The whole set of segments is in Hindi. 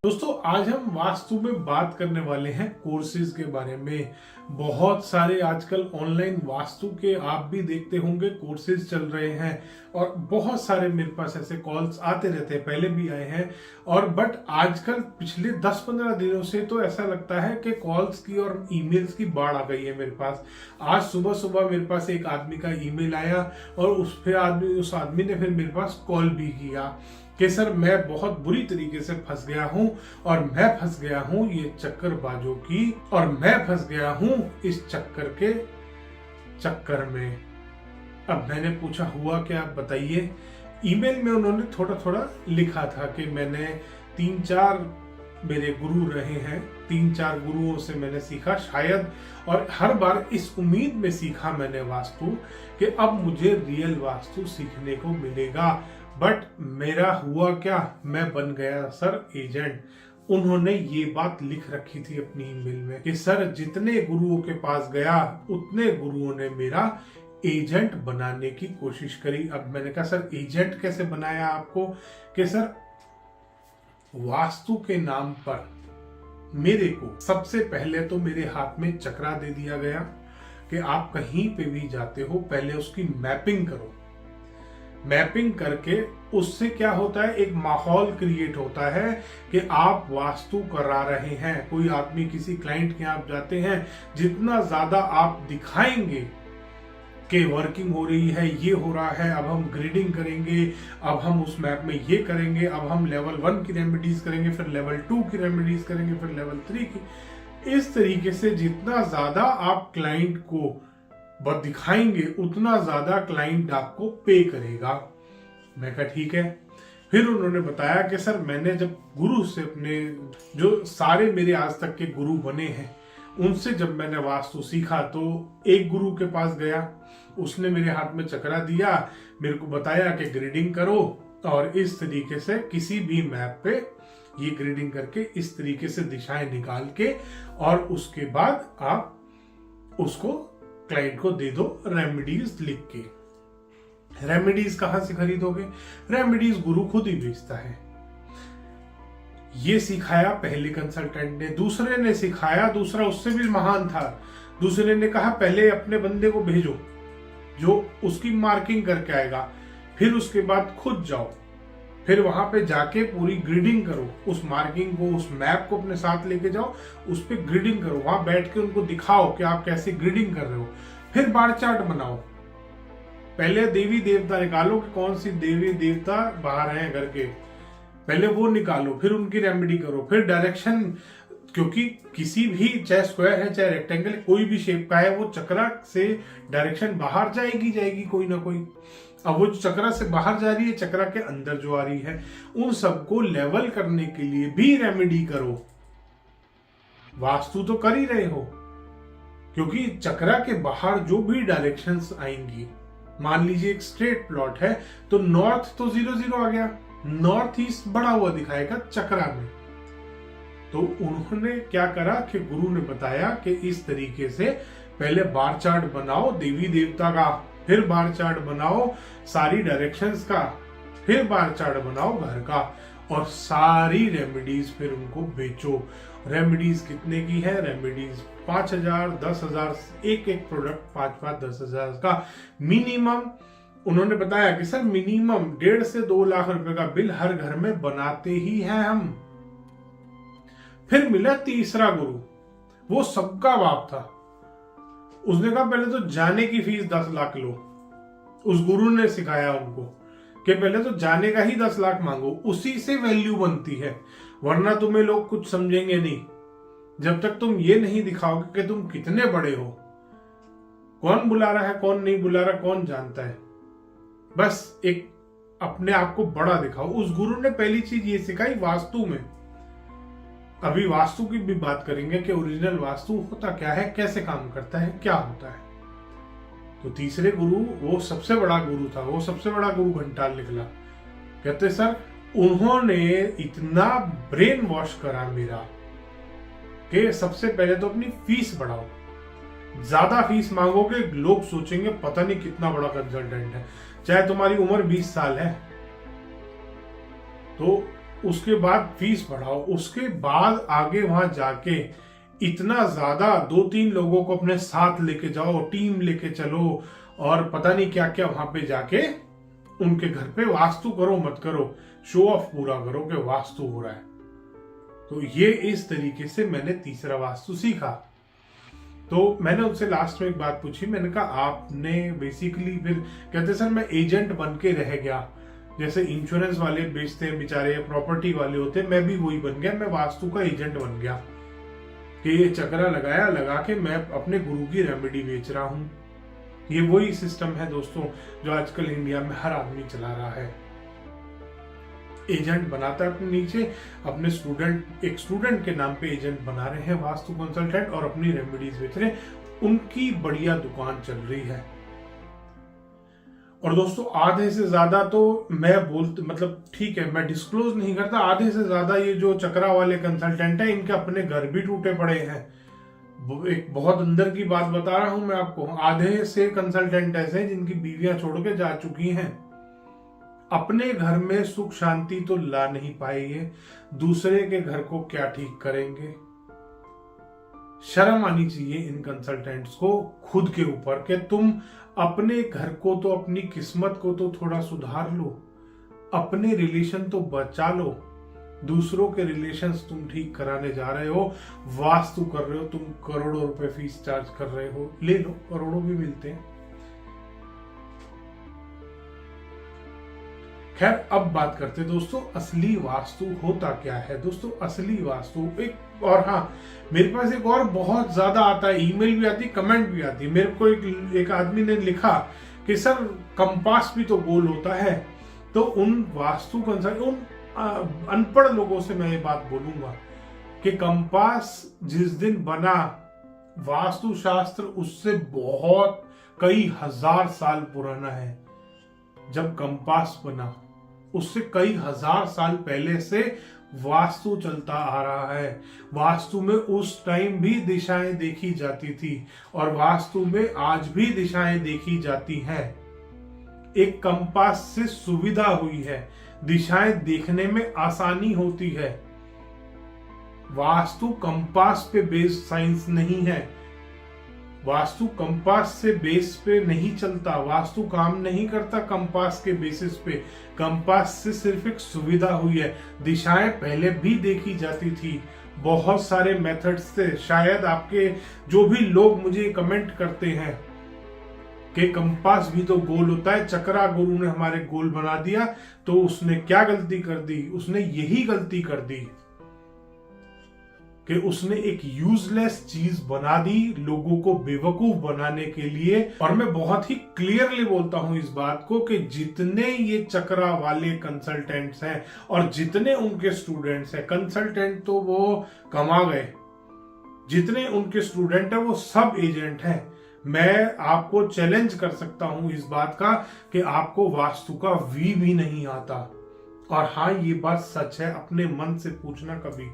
दोस्तों, आज हम वास्तु में बात करने वाले हैं कोर्सेज के बारे में। बहुत सारे आजकल ऑनलाइन वास्तु के आप भी देखते होंगे कोर्सेज चल रहे हैं और बहुत सारे मेरे पास ऐसे कॉल्स आते रहते हैं, पहले भी आए हैं। और बट आजकल पिछले 10-15 दिनों से तो ऐसा लगता है कि कॉल्स की और ईमेल्स की बाढ़ आ गई है मेरे पास। आज सुबह सुबह मेरे पास एक आदमी का ईमेल आया और उस आदमी ने फिर मेरे पास कॉल भी किया कि सर मैं बहुत बुरी तरीके से फंस गया हूं और मैं फंस गया हूं ये चक्करबाजों की, और मैं फंस गया हूं इस चक्कर में। अब मैंने पूछा हुआ क्या, आप बताइए। ईमेल में उन्होंने थोड़ा थोड़ा लिखा था कि मैंने 3-4 मेरे गुरु रहे हैं, 3-4 गुरुओं से मैंने सीखा शायद, और हर बार इस उम्मीद में सीखा मैंने वास्तु कि अब मुझे रियल वास्तु सीखने को मिलेगा। बट मेरा हुआ क्या, मैं बन गया सर एजेंट। उन्होंने ये बात लिख रखी थी अपनी ईमेल में कि सर जितने गुरुओं के पास गया उतने गुरुओं ने मेरा एजेंट बनाने की कोशिश करी। अब मैंने कहा सर एजेंट कैसे बनाया आपको, कि सर वास्तु के नाम पर मेरे को सबसे पहले तो मेरे हाथ में चक्रा दे दिया गया कि आप कहीं पे भी जाते हो पहले उसकी मैपिंग करो। मैपिंग करके उससे क्या होता है, एक माहौल क्रिएट होता है कि आप वास्तु करा रहे हैं। कोई आदमी किसी क्लाइंट के यहाँ जाते हैं, जितना ज्यादा आप दिखाएंगे कि वर्किंग हो रही है, ये हो रहा है, अब हम ग्रिडिंग करेंगे, अब हम उस मैप में ये करेंगे, अब हम लेवल 1 की रेमेडीज करेंगे, फिर लेवल 2 की रेमेडीज करेंगे, फिर लेवल 3 की। इस तरीके से जितना ज्यादा आप क्लाइंट को दिखाएंगे उतना ज्यादा क्लाइंट आपको पे करेगा। मैं कहा ठीक है। फिर उन्होंने बताया कि सर मैंने जब गुरु से, अपने जो सारे मेरे आज तक के गुरु बने हैं उनसे जब मैंने वास्तु सीखा तो एक गुरु के पास गया, उसने मेरे हाथ में चक्रा दिया, मेरे को बताया कि ग्रिडिंग करो और इस तरीके से किसी भी मैप पे ये ग्रिडिंग करके इस तरीके से दिशाएं निकाल के, और उसके बाद आप उसको क्लाइंट को दे दो रेमेडीज लिख के। रेमेडीज कहां से खरीदोगे, रेमेडीज गुरु खुद ही बेचता है। ये सिखाया पहले कंसल्टेंट ने, दूसरे ने सिखाया, दूसरा उससे भी महान था। दूसरे ने कहा पहले अपने बंदे को भेजो जो उसकी मार्किंग करके आएगा, फिर उसके बाद खुद जाओ, फिर वहां पे जाके पूरी ग्रिडिंग करो, उस मार्किंग को, उस मैप को अपने साथ लेके जाओ, उस पे ग्रिडिंग करो, वहां बैठ के उनको दिखाओ कि आप कैसे ग्रिडिंग कर रहे हो। फिर बार चार्ट बनाओ, पहले देवी देवता निकालो कि कौन सी देवी देवता बाहर हैं घर के, पहले वो निकालो, फिर उनकी रेमेडी करो, फिर डायरेक्शन, क्योंकि किसी भी, चाहे स्क्वायर है चाहे रेक्टेंगल, कोई भी शेप का है, वो चक्रा से डायरेक्शन बाहर जाएगी कोई ना कोई। अब वो जो चक्रा से बाहर जा रही है, चक्रा के अंदर जो आ रही है, उन सबको लेवल करने के लिए भी रेमेडी करो। वास्तु तो कर ही रहे हो, क्योंकि चक्रा के बाहर जो भी डायरेक्शंस आएंगी, मान लीजिए एक स्ट्रेट प्लॉट है तो नॉर्थ तो 0-0 आ गया, नॉर्थ ईस्ट बढ़ा हुआ दिखाएगा चक्रा में। तो उन्होंने क्या करा कि गुरु ने बताया कि इस तरीके से पहले बार चार्ट बनाओ देवी देवता का, फिर बार चार्ट बनाओ सारी डायरेक्शंस का, फिर बार चार्ट बनाओ घर का, और सारी रेमेडीज फिर उनको बेचो। रेमेडीज कितने की है, रेमेडीज 5,000, 10,000, एक प्रोडक्ट 5-10,000 का मिनिमम। उन्होंने बताया कि सर मिनिमम 1.5 से 2 लाख रुपए का बिल हर घर में बनाते ही हैं हम। फिर मिला तीसरा गुरु, वो सबका बाप था। उसने कहा पहले तो जाने की फीस 10 लाख लो। उस गुरु ने सिखाया उनको कि पहले तो जाने का ही 10 लाख मांगो, उसी से वैल्यू बनती है, वरना तुम्हें लोग कुछ समझेंगे नहीं। जब तक तुम ये नहीं दिखाओगे कि तुम कितने बड़े हो, कौन बुला रहा है कौन नहीं बुला रहा कौन जानता है, बस एक अपने आप को बड़ा दिखाओ। उस गुरु ने पहली चीज ये सिखाई वास्तु में। अभी वास्तु की भी बात करेंगे कि ओरिजिनल वास्तु होता क्या है, कैसे काम करता है, क्या होता है। तो तीसरे गुरु, वो सबसे बड़ा गुरु था, वो सबसे बड़ा गुरु घंटाल निकला। कहते सर उन्होंने इतना ब्रेन वॉश करा मेरा कि सबसे पहले तो अपनी फीस बढ़ाओ, ज्यादा फीस मांगोगे लोग सोचेंगे पता नहीं कितना बड़ा कंसल्टेंट है। चाहे तुम्हारी उम्र 20 साल है तो उसके बाद फीस बढ़ाओ, उसके बाद आगे वहां जाके इतना ज्यादा 2-3 लोगों को अपने साथ लेके जाओ, टीम लेके चलो और पता नहीं क्या क्या वहां पे जाके उनके घर पे वास्तु करो मत करो, शो ऑफ पूरा करो कि वास्तु हो रहा है। तो ये इस तरीके से मैंने तीसरा वास्तु सीखा। तो मैंने उनसे लास्ट में एक बात पूछी, मैंने कहा आपने बेसिकली फिर, कहते सर मैं एजेंट बन के रह गया, जैसे इंश्योरेंस वाले बेचते हैं बेचारे, प्रॉपर्टी वाले होते हैं, मैं भी वही बन गया, मैं वास्तु का एजेंट बन गया कि ये चक्रा लगा के मैं अपने गुरु की रेमेडी बेच रहा हूं। ये वही सिस्टम है दोस्तों जो आजकल इंडिया में हर आदमी चला रहा है। एजेंट बनाता है अपने नीचे, अपने एक स्टूडेंट के नाम पे एजेंट बना रहे हैं वास्तु कंसल्टेंट और अपनी रेमेडीज बेच रहे हैं, उनकी बढ़िया दुकान चल रही है। और दोस्तों आधे से ज्यादा तो मैं मतलब ठीक है मैं डिस्क्लोज नहीं करता, आधे से ज्यादा ये जो चक्रा वाले कंसल्टेंट है इनके अपने घर भी टूटे पड़े हैं। एक बहुत अंदर की बात बता रहा हूं मैं आपको, आधे से कंसल्टेंट ऐसे हैं जिनकी बीवियां छोड़ के जा चुकी हैं, अपने घर में सुख शांति तो ला नहीं पाएंगे, दूसरे के घर को क्या ठीक करेंगे। शर्म आनी चाहिए इन कंसल्टेंट्स को खुद के ऊपर कि तुम अपने घर को तो, अपनी किस्मत को तो थोड़ा सुधार लो, अपने रिलेशन तो बचा लो, दूसरों के रिलेशंस तुम ठीक कराने जा रहे हो, वास्तु कर रहे हो, तुम करोड़ों रुपए फीस चार्ज कर रहे हो, ले लो, करोड़ों भी मिलते हैं। खैर अब बात करते दोस्तों असली वास्तु होता क्या है। दोस्तों असली वास्तु एक, और हाँ मेरे पास एक और बहुत ज्यादा आता है, ईमेल भी आती, कमेंट भी आती है। मेरे को एक आदमी ने लिखा कि सर कंपास भी तो गोल होता है। तो उन वास्तु उन अनपढ़ लोगों से मैं ये बात बोलूंगा कि कंपास जिस दिन बना, वास्तु शास्त्र उससे बहुत कई हजार साल पुराना है। जब कंपास बना उससे कई हजार साल पहले से वास्तु चलता आ रहा है। वास्तु में उस टाइम भी दिशाएं देखी जाती थी और वास्तु में आज भी दिशाएं देखी जाती हैं। एक कंपास से सुविधा हुई है, दिशाएं देखने में आसानी होती है। वास्तु कंपास पे बेस्ड साइंस नहीं है, वास्तु कंपास से बेस पे नहीं चलता, वास्तु काम नहीं करता कंपास के बेसिस पे। कंपास से सिर्फ एक सुविधा हुई है, दिशाएं पहले भी देखी जाती थी, बहुत सारे मेथड्स थे। शायद आपके जो भी लोग मुझे कमेंट करते हैं कि कंपास भी तो गोल होता है, चक्रा गुरु ने हमारे गोल बना दिया, तो उसने क्या गलती कर दी? उसने यही गलती कर दी कि उसने एक यूजलेस चीज बना दी लोगों को बेवकूफ बनाने के लिए। और मैं बहुत ही क्लियरली बोलता हूं इस बात को कि जितने ये चक्रा वाले कंसल्टेंट्स हैं और जितने उनके स्टूडेंट्स हैं, कंसल्टेंट तो वो कमा गए, जितने उनके स्टूडेंट हैं वो सब एजेंट हैं। मैं आपको चैलेंज कर सकता हूं इस बात का कि आपको वास्तु का वी भी नहीं आता। और हाँ ये बात सच है, अपने मन से पूछना कभी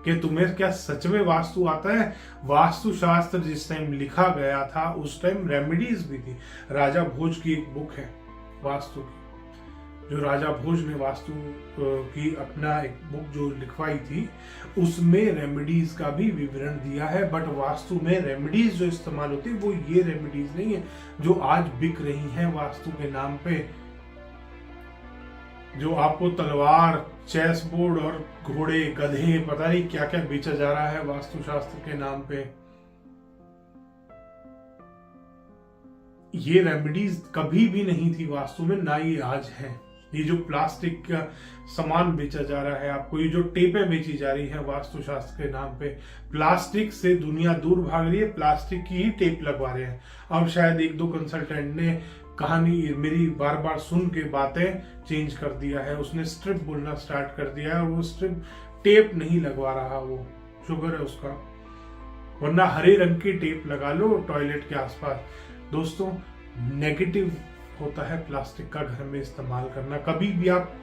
कि तुम्हें क्या सच में वास्तु आता है। वास्तु शास्त्र जिस टाइम लिखा गया था उस टाइम रेमेडीज भी थी। राजा भोज की एक बुक है वास्तु की, जो राजा भोज ने वास्तु की अपना एक बुक जो लिखवाई थी, उसमें रेमेडीज का भी विवरण दिया है। बट वास्तु में रेमेडीज जो इस्तेमाल होती है वो ये रेमेडीज नहीं है जो आज बिक रही हैं वास्तु के नाम पे, जो आपको तलवार, चेस बोर्ड और घोड़े, गधे, पता नहीं क्या क्या बेचा जा रहा है वास्तु शास्त्र के नाम पे। ये रेमेडीज कभी भी नहीं थी वास्तु में, ना ये आज है। ये जो प्लास्टिक का सामान बेचा जा रहा है आपको, ये जो टेपें बेची जा रही है वास्तु शास्त्र के नाम पे, प्लास्टिक से दुनिया दूर भाग रही है, प्लास्टिक की ही टेप लगवा रहे हैं। अब शायद एक दो कंसल्टेंट ने कहानी मेरी बार बार सुन के बातें चेंज कर दिया है, उसने स्ट्रिप बोलना स्टार्ट कर दिया है और वो स्ट्रिप टेप नहीं लगवा रहा, वो शुगर है उसका, वरना हरे रंग की टेप लगा लो टॉयलेट के आसपास। दोस्तों नेगेटिव होता है प्लास्टिक का घर में इस्तेमाल करना। कभी भी आप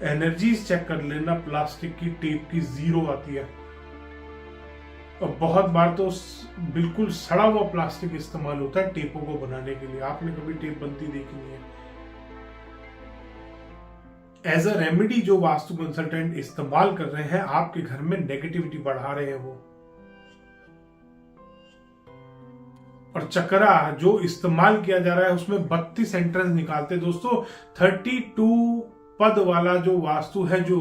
एनर्जीज चेक कर लेना, प्लास्टिक की टेप की 0 आती है। और बहुत बार तो बिल्कुल सड़ा हुआ प्लास्टिक इस्तेमाल होता है टेपों को बनाने के लिए। आपने कभी टेप बनती देखी नहीं है। एज अ रेमेडी जो वास्तु कंसल्टेंट इस्तेमाल कर रहे हैं, आपके घर में नेगेटिविटी बढ़ा रहे हैं वो। और चक्रा जो इस्तेमाल किया जा रहा है उसमें 32 एंट्रेंस निकालते दोस्तों। 32 पद वाला जो वास्तु है, जो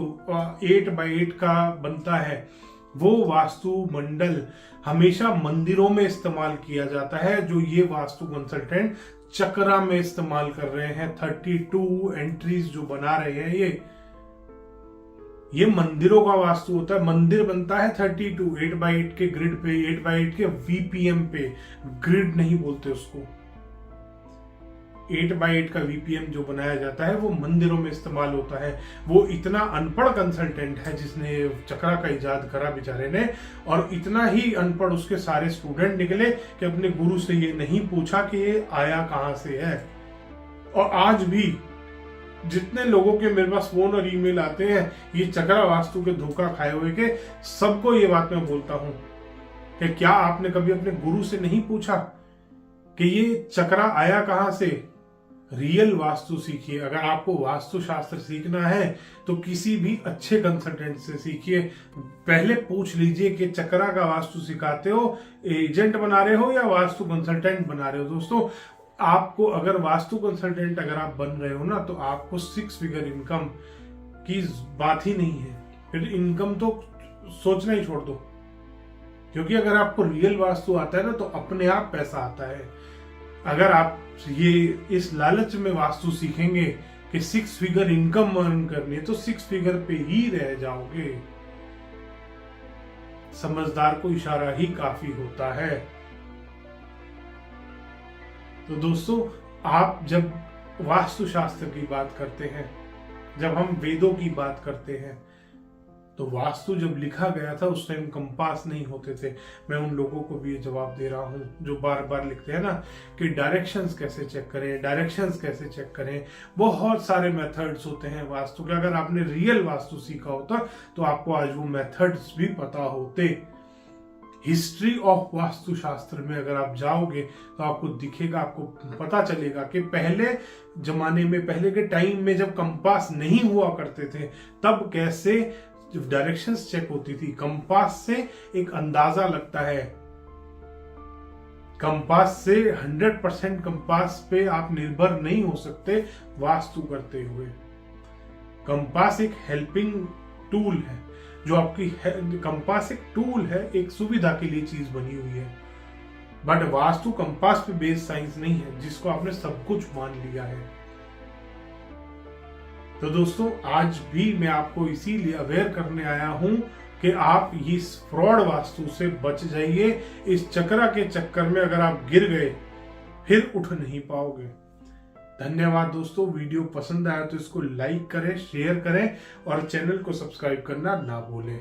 8x8 का बनता है, वो वास्तु मंडल हमेशा मंदिरों में इस्तेमाल किया जाता है। जो ये वास्तु कंसल्टेंट चक्रा में इस्तेमाल कर रहे हैं, 32 एंट्रीज जो बना रहे हैं, ये मंदिरों का वास्तु होता है। मंदिर बनता है 32 8x8 के ग्रिड पे, 8x8 के वीपीएम पे। ग्रिड नहीं बोलते उसको, 8x8 का वीपीएम जो बनाया जाता है वो मंदिरों में इस्तेमाल होता है। वो इतना अनपढ़ कंसल्टेंट है जिसने चक्रा का इजाद करा बेचारे ने, और इतना ही अनपढ़ उसके सारे स्टूडेंट निकले कि अपने गुरु से ये नहीं पूछा कि ये आया कहां से है। और आज भी जितने लोगों के मेरे पास फोन और ईमेल आते हैं ये चक्रा वास्तु के धोखा खाए हुए के, सबको ये बात मैं बोलता हूं कि क्या आपने कभी अपने गुरु से नहीं पूछा कि ये चक्रा आया कहां से। रियल वास्तु सीखिए। अगर आपको वास्तु शास्त्र सीखना है तो किसी भी अच्छे कंसल्टेंट से सीखिए। पहले पूछ लीजिए कि चक्रा का वास्तु सिखाते हो, एजेंट बना रहे हो या वास्तु कंसल्टेंट बना रहे हो। दोस्तों, आपको अगर वास्तु कंसल्टेंट अगर आप बन रहे हो ना, तो आपको 6 फिगर इनकम की बात ही नहीं है। फिर इनकम तो सोचना ही छोड़ दो, क्योंकि अगर आपको रियल वास्तु आता है ना तो अपने आप पैसा आता है। अगर आप ये इस लालच में वास्तु सीखेंगे कि 6 फिगर इनकम अर्न करनी है, तो 6 फिगर पे ही रह जाओगे। समझदार को इशारा ही काफी होता है। तो दोस्तों, आप जब वास्तु शास्त्र की बात करते हैं, जब हम वेदों की बात करते हैं, तो वास्तु जब लिखा गया था उस टाइम कंपास नहीं होते थे। मैं उन लोगों को भी ये जवाब दे रहा हूं जो बार बार लिखते हैं ना कि डायरेक्शंस कैसे चेक करें, डायरेक्शंस कैसे चेक करें। बहुत सारे मेथड्स होते हैं वास्तु के। अगर आपने रियल वास्तु सीखा होता तो आपको आज वो मेथड्स भी पता होते। हिस्ट्री ऑफ वास्तु शास्त्र में अगर आप जाओगे तो आपको दिखेगा, आपको पता चलेगा कि पहले जमाने में, पहले के टाइम में जब कंपास नहीं हुआ करते थे, तब कैसे डायरेक्शंस चेक होती थी। कंपास से एक अंदाजा लगता है। कंपास से 100% कंपास पे आप निर्भर नहीं हो सकते वास्तु करते हुए। कंपास एक हेल्पिंग टूल है, जो आपकी कंपास एक टूल है, एक सुविधा के लिए चीज बनी हुई है। बट वास्तु कंपास पे बेस्ड साइंस नहीं है, जिसको आपने सब कुछ मान लिया है। तो दोस्तों, आज भी मैं आपको इसीलिए अवेयर करने आया हूं कि आप इस फ्रॉड वास्तु से बच जाइए। इस चक्रा के चक्कर में अगर आप गिर गए फिर उठ नहीं पाओगे। धन्यवाद दोस्तों। वीडियो पसंद आया तो इसको लाइक करें, शेयर करें और चैनल को सब्सक्राइब करना ना भूलें।